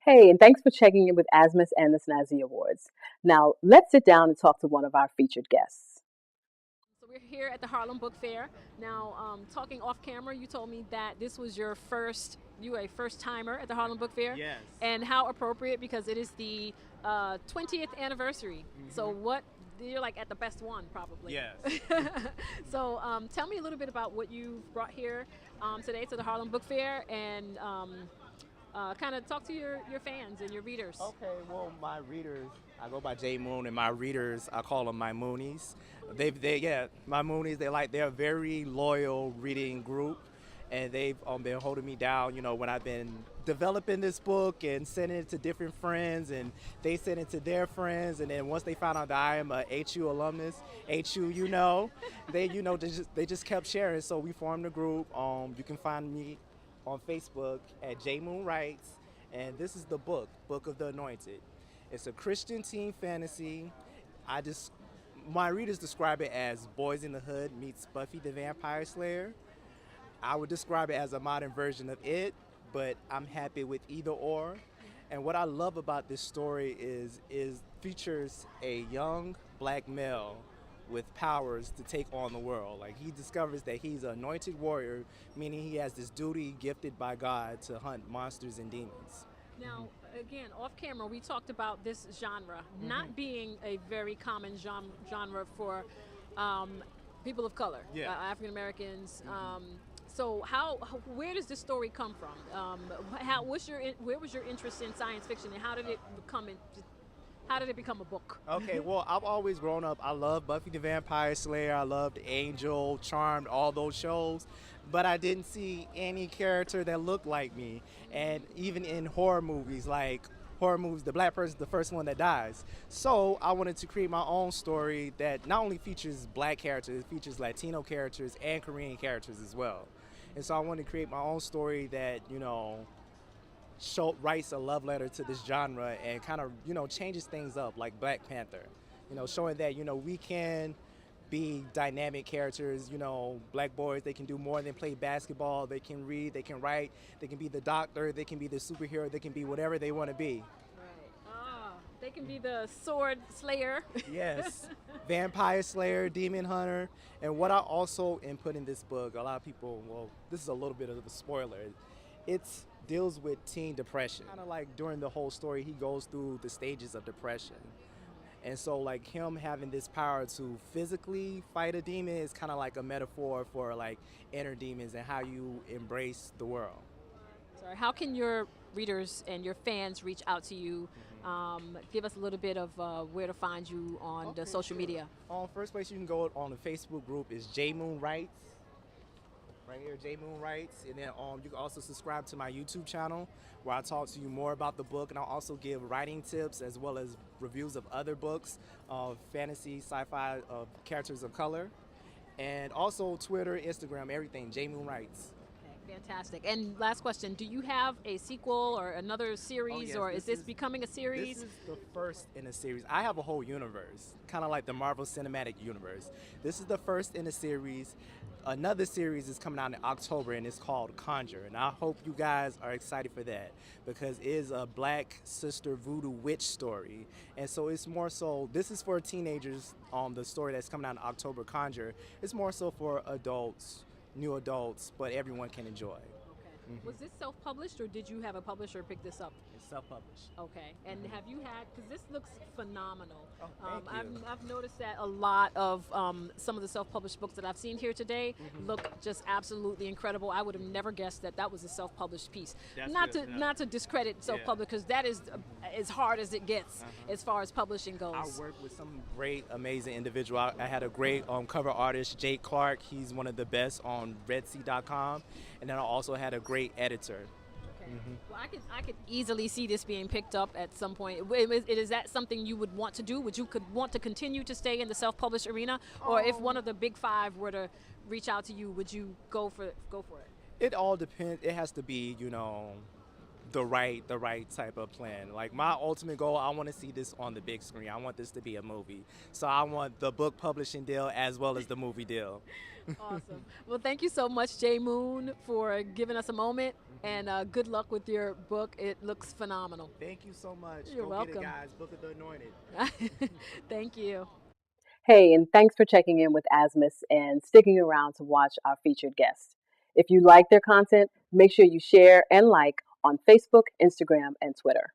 Hey, and thanks for checking in with ASMAS and the Snazzy Awards. Now, let's sit down and talk to one of our featured guests. So we're here at the Harlem Book Fair. Now, talking off camera, you told me that this was you were a first timer at the Harlem Book Fair. Yes. And how appropriate because it is the 20th anniversary. So you're like at the best one probably. Yes. So tell me a little bit about what you brought here today to the Harlem Book Fair and kind of talk to your fans and your readers. Okay, well, my readers, I go by J Moon, and my readers, I call them my moonies. Yeah, my moonies. They're a very loyal reading group, and they've been holding me down. You know, when I've been developing this book and sending it to different friends, and they send it to their friends, and then once they found out that I am a HU alumnus, HU, they just kept sharing. So we formed a group. You can find me on Facebook at J Moon Writes, and this is the Book of the Anointed. It's a Christian teen fantasy. I just My readers describe it as Boys in the Hood meets Buffy the Vampire Slayer. I would describe it as a modern version of it, but I'm happy with either or. And what I love about this story is features a young black male with powers to take on the world. Like, he discovers that he's an anointed warrior, meaning he has this duty gifted by God to hunt monsters and demons. Now, again, off camera, we talked about this genre not being a very common genre for um, people of color, Yeah. African Americans. So, where does this story come from? Where was your interest in science fiction, and how did it become a book? Okay, well, I've always grown up. I love Buffy the Vampire Slayer. I loved Angel, Charmed, all those shows. But I didn't see any character that looked like me. And even in horror movies, the black person's the first one that dies. So I wanted to create my own story that not only features black characters, it features Latino characters and Korean characters as well. And so I wanted to create my own story that, writes a love letter to this genre and kind of changes things up like Black Panther, showing that we can be dynamic characters. Black boys, they can do more than play basketball. They can read, they can write, they can be the doctor, they can be the superhero, they can be whatever they want to be. Right. They can be the sword slayer. Yes. Vampire Slayer, Demon Hunter. And what I also input in this book, a lot of people, well, this is a little bit of a spoiler. It deals with teen depression. Kind of like during the whole story, he goes through the stages of depression. And so, like, him having this power to physically fight a demon is kind of like a metaphor for like inner demons and how you embrace the world. Sorry, how can your readers and your fans reach out to you? Give us a little bit of where to find you on the Okay, social sure. media. First place you can go on the Facebook group is J Moon Writes. Right here, J Moon Writes. And then you can also subscribe to my YouTube channel where I talk to you more about the book, and I'll also give writing tips as well as reviews of other books, fantasy, sci-fi, characters of color. And also Twitter, Instagram, everything, J Moon Writes. Okay, fantastic. And last question: do you have a sequel or another series, Yes, or is this is becoming a series? This is the first in a series. I have a whole universe, kind of like the Marvel Cinematic Universe. This is the first in a series. Another series is coming out in October, and it's called Conjure. And I hope you guys are excited for that because it is a black sister voodoo witch story. And so it's more so, this is for teenagers, the story that's coming out in October, Conjure. It's more so for adults, new adults, but everyone can enjoy. Okay. Was this self-published, or did you have a publisher pick this up? It's self-published. Okay. And have you had? Because this looks phenomenal. Oh, thank you. I've noticed that a lot of some of the self-published books that I've seen here today look just absolutely incredible. I would have never guessed that that was a self-published piece. That's not good, to yeah. not to discredit self-published, because that is as hard as it gets as far as publishing goes. I worked with some great, amazing individual. I had a great cover artist, Jake Clark. He's one of the best on redsea.com. And then I also had a great editor. Okay. Well, I could easily see this being picked up at some point. Is that something you would want to do? Would you want to continue to stay in the self-published arena, or if one of the big five were to reach out to you, would you go for it? It all depends. It has to be, the right type of plan. Like my ultimate goal, I want to see this on the big screen. I want this to be a movie. So I want the book publishing deal as well as the movie deal. Awesome. Well, thank you so much, Jay Moon, for giving us a moment, and good luck with your book. It looks phenomenal. Thank you so much. You're Go welcome. get it, guys. Book of the Anointed. Thank you. Hey, and thanks for checking in with ASMAS and sticking around to watch our featured guests. If you like their content, make sure you share and like on Facebook, Instagram, and Twitter.